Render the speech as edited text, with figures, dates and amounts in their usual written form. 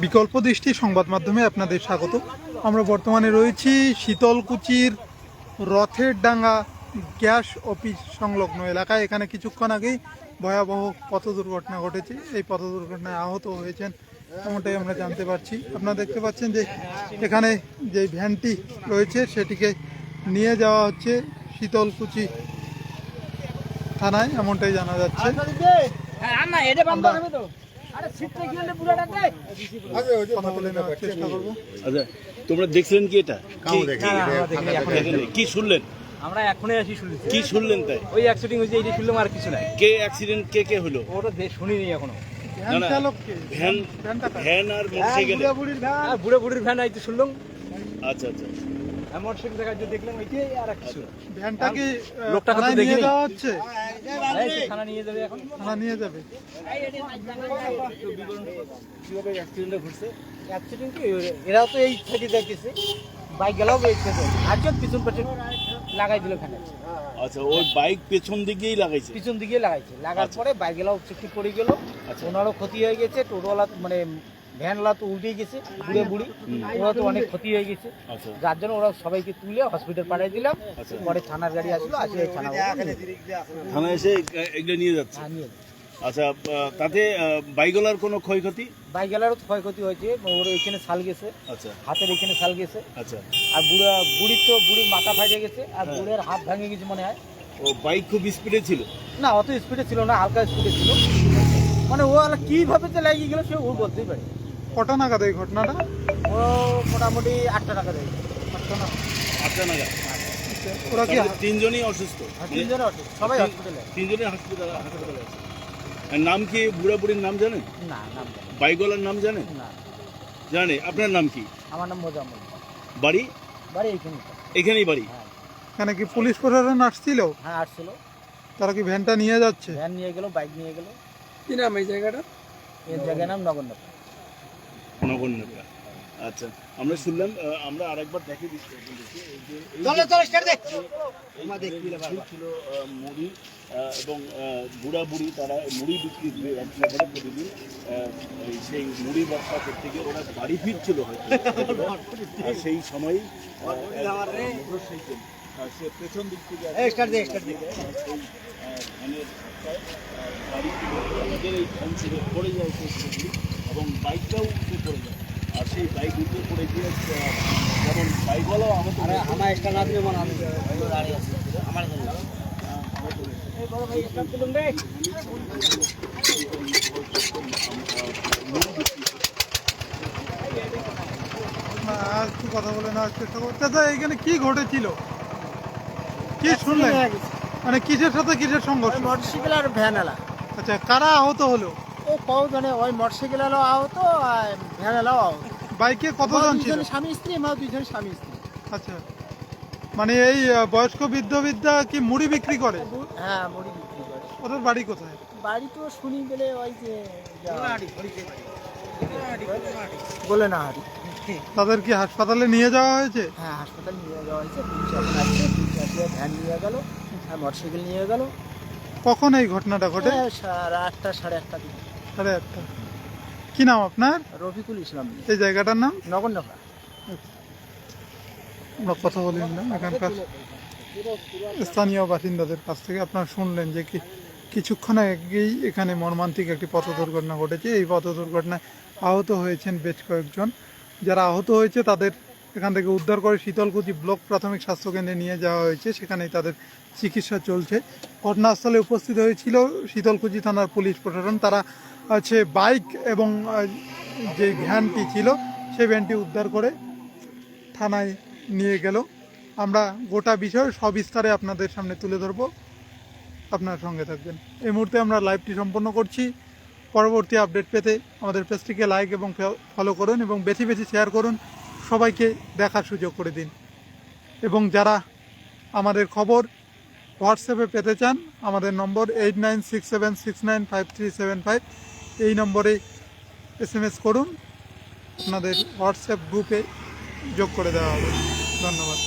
বিকল্প দৃষ্টি সংবাদ মাধ্যমে আপনাদের স্বাগত। আমরা বর্তমানে রয়েছি শীতলকুচির রথের ডাঙ্গা গ্যাস অফিস সংলগ্ন এলাকায়। এখানে কিছুক্ষণ আগেই ভয়াবহ পথ দুর্ঘটনা ঘটেছে। এই পথ দুর্ঘটনায় আহত হয়েছেন এমনটাই আমরা জানতে পারছি। আপনারা দেখতে পাচ্ছেন যে এখানে যে ভ্যানটি রয়েছে সেটিকে নিয়ে যাওয়া হচ্ছে শীতলকুচি থানায়, এমনটাই জানা যাচ্ছে। তোমরা দেখছিলেন কি এটা? কি শুনলেন? আমরা এখনই আসি শুনছি। কি শুনলেন তাই? ওই অ্যাক্সিডেন্ট হয়েছে, এইটা শুনলাম, আর কিছু নাই। কে অ্যাক্সিডেন্ট কে হলো? ওটা শুনিনি এখনো। ভ্যান আর মোটরসাইকেল? বুড়ো বুড়ির ভ্যান আইতে শুনলাম। আচ্ছা আচ্ছা। মোটরসাইকেল দেখা যে দেখলাম ওইটাই, আর কিছু। ভ্যানটা কি লোকটাকে তো দেখিনি। যাওয়া হচ্ছে? থানা নিয়ে যাবে এখন। থানা নিয়ে যাবে। কিভাবে অ্যাক্সিডেন্টটা ঘটছে? অ্যাক্সিডেন্ট কি, এরাও তো এই থেকে যাইতেছে, বাইক গেলেও একজন পিছন পেছন লাগাই দিল খানে। আচ্ছা, ওই বাইক পেছন দিকেই লাগাইছে? পিছন দিকে লাগাইছে, লাগার পরে বাইক গেলাও চিকি পড়ে গেল। ওনারও ক্ষতি হয়ে গেছে, টোটোওয়ালা মানে ভ্যানওয়ালা তো উল্টেই গেছে, বুড়ে বুড়ি, ওরা তো অনেক ক্ষতি হয়ে গেছে। যার জন্য ওরা সবাইকে তুলে হসপিটাল পাঠিয়ে দিলাম। পরে থানার গাড়ি আসলো, আসলে থানা এসে এগুলো নিয়ে যাচ্ছে। আচ্ছা, তাতে বাইকওয়ালার কোনো ক্ষয়ক্ষতি? বাইকওয়ালারও তো ক্ষয়ক্ষতি হয়েছে, ওর এখানে শাল গেছে। আচ্ছা, হাতের এখানে শাল গেছে। আচ্ছা। আর বুড়ির মাথা ফাটে গেছে, আর বুড়ের হাত ভাঙে গেছে মনে হয়। ও বাইক খুব স্পিডে ছিল? না, অত স্পিডে ছিল না, হালকা স্পিডে ছিল। মানে ও কিভাবে যে লাগিয়ে গেল সে ও বলতেই পারে। কটা নাগাদ এই ঘটনাটা? ও মোটামুটি 8টা নাগাদ। 8টা নাগাদ। ওরা কি তিনজনই অসুস্থ? তিনজনে অসুস্থ, সবাই হসপিটালে। তিনজনই হাসপাতালে আছে। নাম কি? বুড়া বুড়ির নাম জানেন? না, নাম বাইকওয়ালার নাম জানেন? না। জানে। আপনার নাম কি? আমার নাম মোজাম্মল। বাড়ি? বাড়ি এইখানে। এখানেই বাড়ি? এখানে কি পুলিশ প্রশাসন আসছিল? হ্যাঁ, আসছিল। তারা কি ভ্যানটা নিয়ে যাচ্ছে? ভ্যান নিয়ে গেল, বাইক নিয়ে গেল। কি নাম এই জায়গাটা? এই জায়গার নাম নগরনগর। আচ্ছা, আমরা শুনলাম, আমরা আরেকবার দেখে দিচ্ছি। ছিল মুড়ি এবং বুড়া বুড়ি, তারা মুড়ি বিক্রি ব্যবসা করে প্রতিদিন। সেই মুড়ি ব্যবসা করতে গিয়ে ওরা বাড়ি ফিরছিল হয়তো, আর সেই সময় মোটরসাইকেল সে পেছন দিক থেকে আমাদের এই ভ্যান থেকে পড়ে যায় এবং বাইকটাও উঠে পড়ে যায়। আর সেই বাইক উঠে পড়ে গিয়ে যেমন বাইকওয়ালাও আমার একটা না দিয়ে আমার দাঁড়িয়ে আছে আমার একটু কথা বলে নেওয়ার চেষ্টা করতে। দাদা, এখানে কি ঘটেছিল, কি শুনলেন? মানে কিসের সাথে কিসের সংঘর্ষ? মোটরসাইকেল আর ভ্যান এলা। আচ্ছা, কারা আহত হলো? ও কজনে, ওই মোটরসাইকেল এলাও আহত, আর ভ্যান এলাও আহত। বাইকে কতজন ছিল? স্বামী স্ত্রী, আমার দুইজন স্বামী স্ত্রী। আচ্ছা, মানে এই বয়স্ক বৃদ্ধা কি মুড়ি বিক্রি করে? হ্যাঁ, মুড়ি বিক্রি করে। ওদের বাড়ি কোথায়? বাড়ি তো শুনি গেলে ওই যে বলে না হারি। তাদের কি হাসপাতালে নিয়ে যাওয়া হয়েছে? হ্যাঁ, হাসপাতাল নিয়ে যাওয়া হয়েছে, পুলিশ এখন আসছে, পুলিশ আসলে ভ্যান নিয়ে গেল আর মোটরসাইকেল নিয়ে গেল। কখন এই ঘটনাটা ঘটে? 8টা 8:30 দিকে। 8:30। কি নাম আপনার? রফিকুল ইসলাম। এই জায়গাটার নাম নগরনগর। আমরা কথা বলে নিলাম এখানকার স্থানীয় বাসিন্দাদের কাছ থেকে। আপনারা শুনলেন যে কিছুক্ষণ আগেই এখানে মর্মান্তিক একটি পথ দুর্ঘটনা ঘটেছে। এই পথ দুর্ঘটনায় আহত হয়েছেন বেশ কয়েকজন। যারা আহত হয়েছে তাদের এখান থেকে উদ্ধার করে শীতলকুচি ব্লক প্রাথমিক স্বাস্থ্যকেন্দ্রে নিয়ে যাওয়া হয়েছে, সেখানেই তাদের চিকিৎসা চলছে। ঘটনাস্থলে উপস্থিত হয়েছিল শীতলকুচি থানার পুলিশ প্রশাসন। তারা বাইক এবং যে ভ্যানটি ছিল সেই ভ্যানটি উদ্ধার করে থানায় নিয়ে গেল। আমরা গোটা বিষয় সবিস্তারে আপনাদের সামনে তুলে ধরব, আপনার সঙ্গে থাকবেন। এই মুহূর্তে আমরা লাইভটি সম্পন্ন করছি। পরবর্তী আপডেট পেতে আমাদের পেজটিকে লাইক এবং ফলো করুন এবং বেশি বেশি শেয়ার করুন, সবাইকে দেখার সুযোগ করে দিন। এবং যারা আমাদের খবর হোয়াটসঅ্যাপে পেতে চান, আমাদের নম্বর 8967695375, এই নম্বরে SMS করুন, আপনাদের হোয়াটসঅ্যাপ গ্রুপে যোগ করে দেওয়া হবে। ধন্যবাদ।